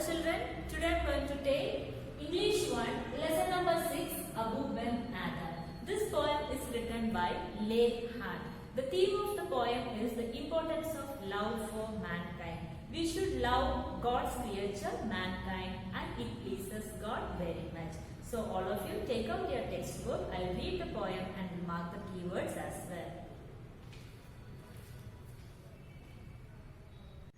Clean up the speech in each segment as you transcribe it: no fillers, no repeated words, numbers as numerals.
children, today I am going to take English 1, lesson number 6, Abu Ben Adam. This poem is written by Leigh Hunt. The theme of the poem is the importance of love for mankind. We should love God's creature, mankind, and it pleases God very much. So all of you take out your textbook. I will read the poem and mark the keywords as well.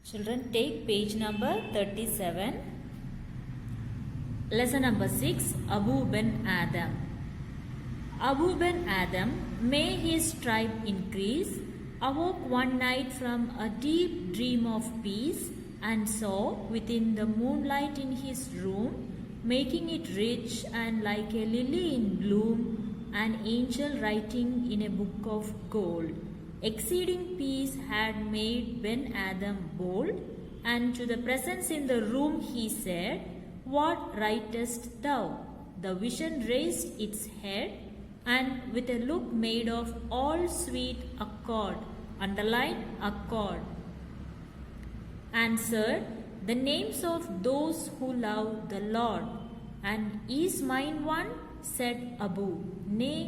Children, take page number 37. Lesson number 6, Abu Ben Adam. Abu Ben Adam, may his tribe increase, awoke one night from a deep dream of peace and saw within the moonlight in his room, making it rich and like a lily in bloom, an angel writing in a book of gold. Exceeding peace had made Ben Adam bold, and to the presence in the room he said, "What writest thou?" The vision raised its head, and with a look made of all sweet accord, underline accord, answered, "The names of those who love the Lord." "And is mine one?" said Abu. "Nay,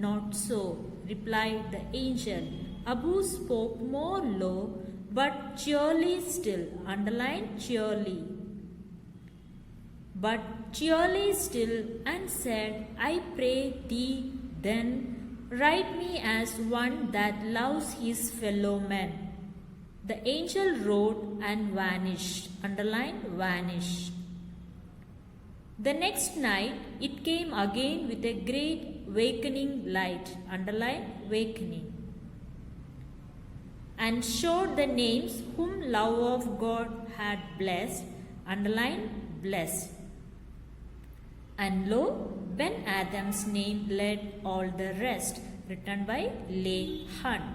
not so," replied the angel. Abu spoke more low, but cheerily still, underline cheerily, but cheerily still, and said, "I pray thee then, write me as one that loves his fellow men." The angel wrote and vanished, underline vanished. The next night it came again with a great wakening light, underline wakening, and showed the names whom love of God had blessed, underline blessed. And lo, Ben Adam's name led all the rest, written by Leigh Hunt.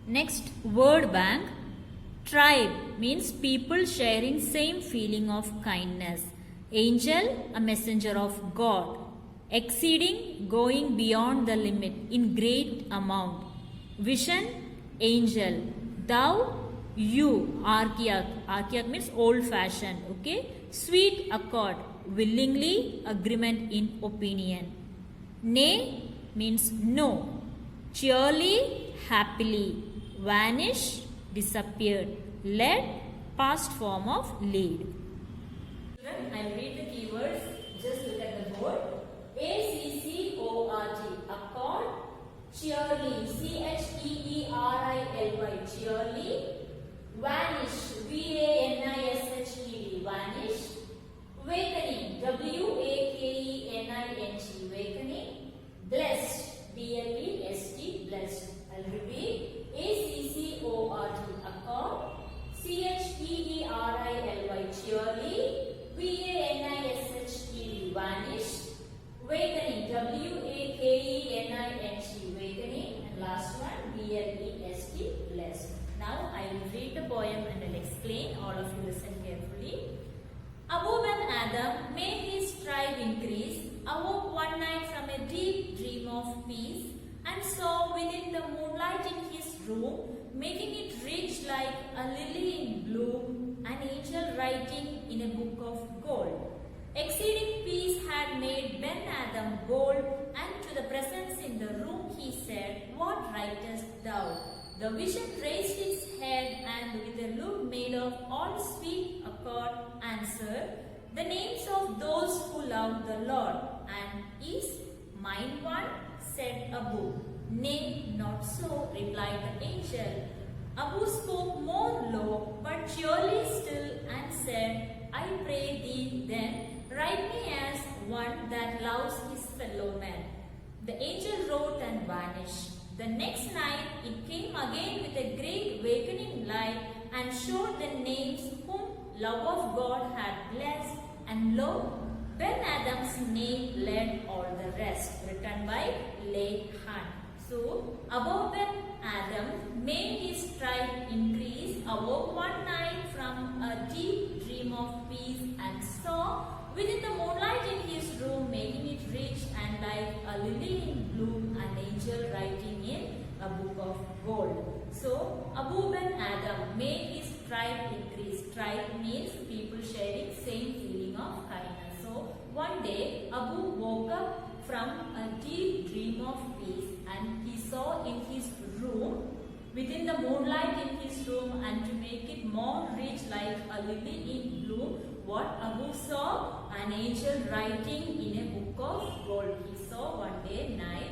Next, word bank. Tribe means people sharing same feeling of kindness. Angel, a messenger of God. Exceeding, going beyond the limit, in great amount. Vision, angel. Thou, you, archiac. Archiac means old fashioned. Okay. Sweet accord, willingly, agreement in opinion. Nay means no. Cheerily, happily. Vanish, disappeared. Led, past form of lead. I will read the keywords. Just look at the board. ACCORD, accord. Cheerily, CHEERILY, cheerily. Vanish, VANISHED, vanish. Wakening, WAKENING, wakening. Blessed, BLEST, blessed. I'll repeat. ACCORD, accord. CHEERILY, cheerly. VANISHED, vanish. Wakening, WAKENING, wakening. And last one, BLEST, blessed. Now I will read the poem and I'll explain. All of you listen carefully. Abu Ben Adam, may his tribe increase, awoke one night from a deep dream of peace, and saw within the moonlight in his room, making it rich like a lily in bloom, an angel writing in a book of gold. Exceeding peace had made Ben Adam bold, and to the presence in the room he said, "What writest thou?" The vision raised its head, and with a look made of all sweet accord, answered, "The names of those who love the Lord." "And is mine one?" said Abu. "Nay, not so," replied the angel. Abu spoke more low, but cheerily still, and said, "I pray thee then, write me as one that loves his fellow men." The angel wrote and vanished. The next night it came again with a great wakening light, and showed the names whom love of God had blessed, and lo, Ben Adam's name led all the rest, written by Leigh Hunt. So, above Ben Adam, may his tribe increase, awoke one night from a deep dream of peace, and saw within the moonlight in his room, making it rich and like a lily in bloom, an angel writing in a book of gold. So, Abu Ben Adam, may his tribe increase. Tribe means people share lily in bloom. What Abu saw? An angel writing in a book of gold. He saw one day night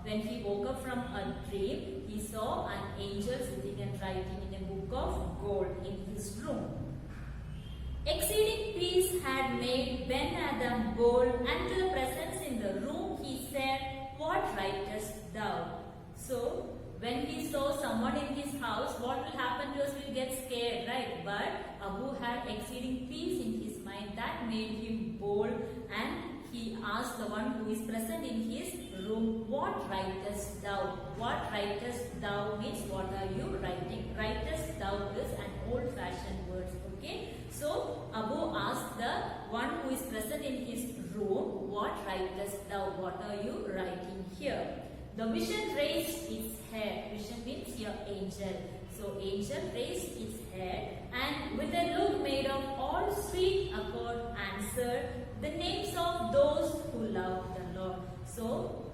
when he woke up from a dream, he saw an angel sitting and writing in a book of gold in his room. Exceeding peace had made Ben Adam bold, and to the presence in the room he said, "What writest thou?" So, when he saw someone in his house, what will happen to us? We'll get scared, right? But Abu had exceeding peace in his mind that made him bold, and he asked the one who is present in his room, "What writest thou?" What writest thou means what are you writing? Writest thou is an old-fashioned word, okay? So Abu asked the one who is present in his room, "What writest thou? What are you writing here?" The vision raised its head. Vision means your angel. So angel raised its head and with a look made of all sweet accord answered, "The names of those who love the Lord." So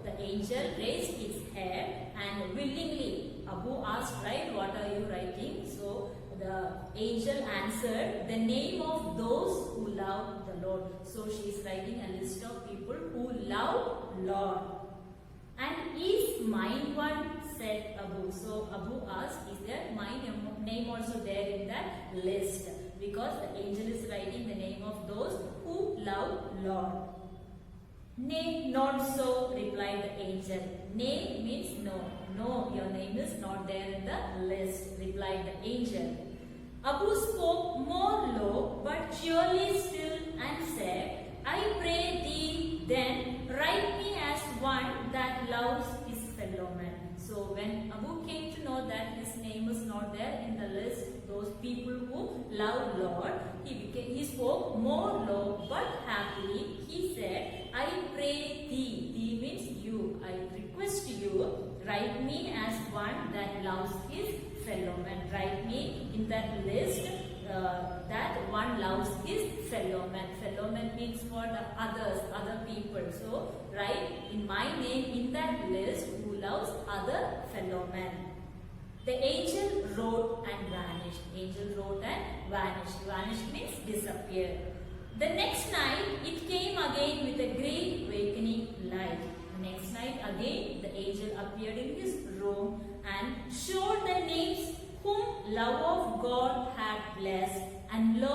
the angel raised its head and willingly Abu asked, right, "What are you writing?" So the angel answered, "The name of those who love the Lord." So she is writing a list of people who love Lord. "And is mine one?" said Abu. So Abu asked, "Is there my name also there in that list?" Because the angel is writing the name of those who love Lord. "Nay, not so," replied the angel. Nay means no. No, your name is not there in the list, replied the angel. Abu spoke more low but cheerily still and said, "I pray thee then write me as one that loves his fellow man." So when Abu came to know that his name was not there in the list, those people who love Lord, he spoke more low but happily. He said, "I pray thee." Thee means you. "I request you, write me as one that loves his fellow man." Write me in that list that one loves his fellow man. Fellow man means what? Others, other people. So write in my name in that list who loves other fellow men. The angel wrote and vanished. Angel wrote and vanished. Vanished means disappeared. The next night it came again with a great awakening light. The next night again the angel appeared in his room and showed the names whom love of God had blessed, and lo,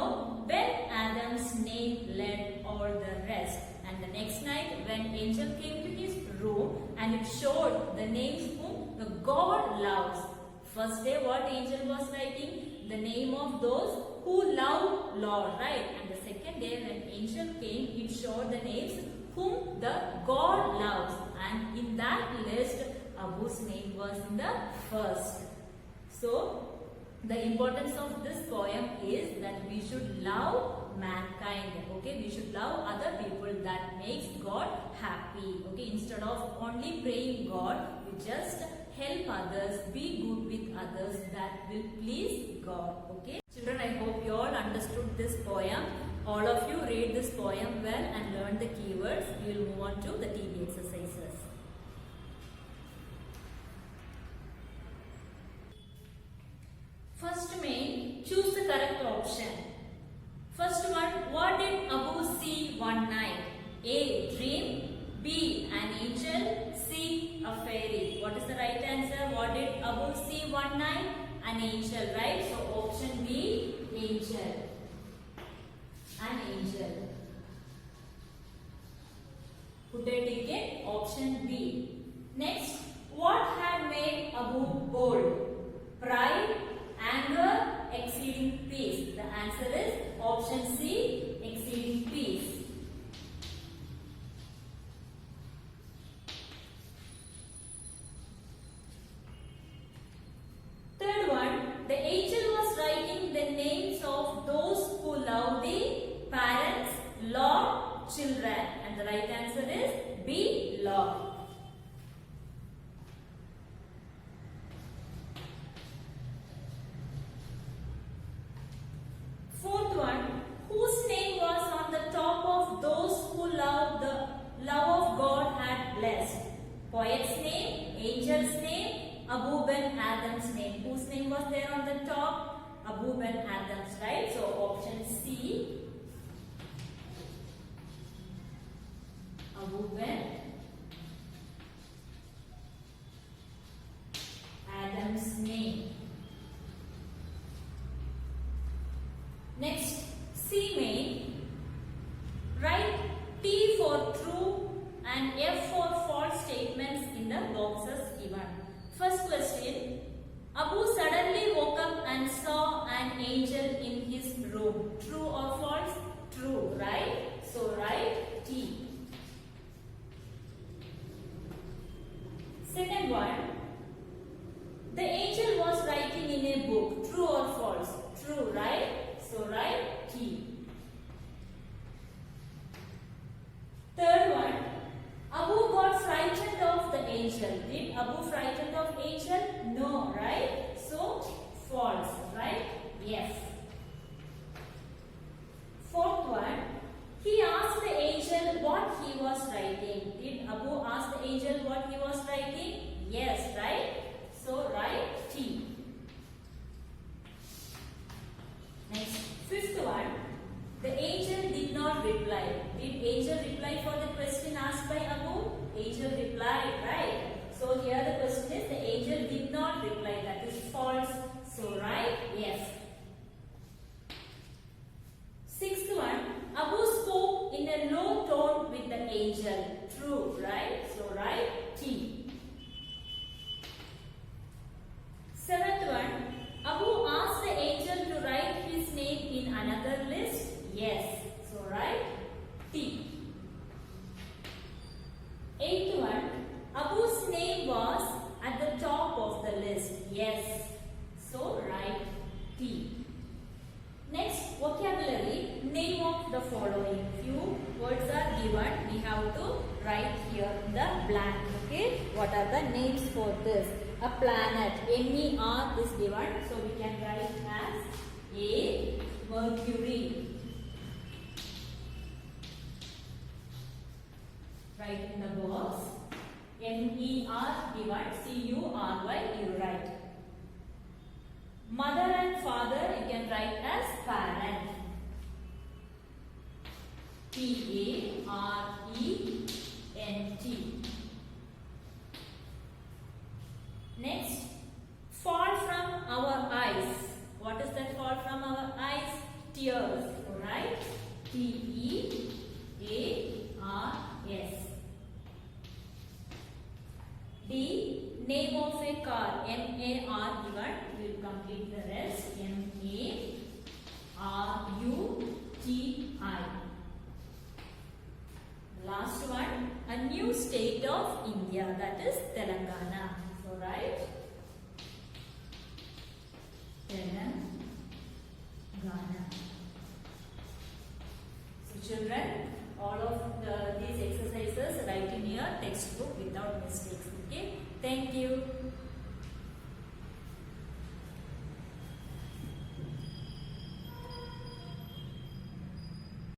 Ben Adam's name led all the rest. And the next night when angel came to his room and it showed the names whom the God loves. First day what angel was writing? The name of those who love Lord, right? And the second day when angel came, it showed the names whom the God loves. And in that list, Abu's name was in the first. So, the importance of this poem is that we should love mankind. Okay, we should love other people. That makes God happy. Okay, instead of only praying God, we just help others, be good with others. That will please God. Okay, children, I hope you all understood this poem. All of you read this poem well and learn the keywords. We will move on to the TB exercises. First main, choose the correct option. First one, what did Abu see one night? A, dream. B, an angel. C, a fairy. What is the right answer? What did Abu see one night? An angel, right? So option B, angel. An angel. Put a tick in option B. Next, what had made Abu bold? Pride, anger, exceeding peace. The answer is option C, exceeding peace. Third one, the angel was writing the names of those who love the parents, Lord, children. And the right answer is B, Lord. Fourth one, whose name was on the top of those who love the love of God had blessed? Poet's name, angel's name, Abu Ben Adam's name. Whose name was there on the top? Aboob and Adams, right? So option C, Aboob and Adams' name. Next, C main. Write T for true and F for false statements in the boxes given. First question. Abu suddenly woke up and saw an angel in his room. True or false? True, right? So write T. Second one. The angel was writing in a book. True or false? True, right? So write T. Third one. Abu got frightened of the angel. Did Abu frightened of angel? No, right? So false, right? Yes. Fourth one. He asked the angel what he was writing. Did Abu ask the angel what he was writing? Yes, right? So write T. Next, fifth one. The angel did not reply. Did angel reply for the question asked by Abu? Angel replied, right? So here the question is the angel did not reply. That is false. So write yes. Sixth one. Abu spoke in a low tone with the angel. True, right? So write T. Seventh one. Abu asked the angel to write his name in another list. Yes. So write T. Eighth one. Abu's name was at the top of the list. Yes. So write T. Next, vocabulary. Name of the following. Few words are given. We have to write here in the blank. Okay. What are the names for this? A planet. MER is given. So we can write as A. Mercury. Write in the box. MER given. CURY you write. Mother and father you can write as parent. PARENT. Next, fall from our eyes. What is that fall from our eyes? Tears. Alright? TEARS. D. Name of a car. MAR given. We will complete the rest. MARUTI. Last one. A new state of India. That is Telangana. So write Telangana. So children, all of these exercises write in your textbook without mistakes. Okay. Thank you.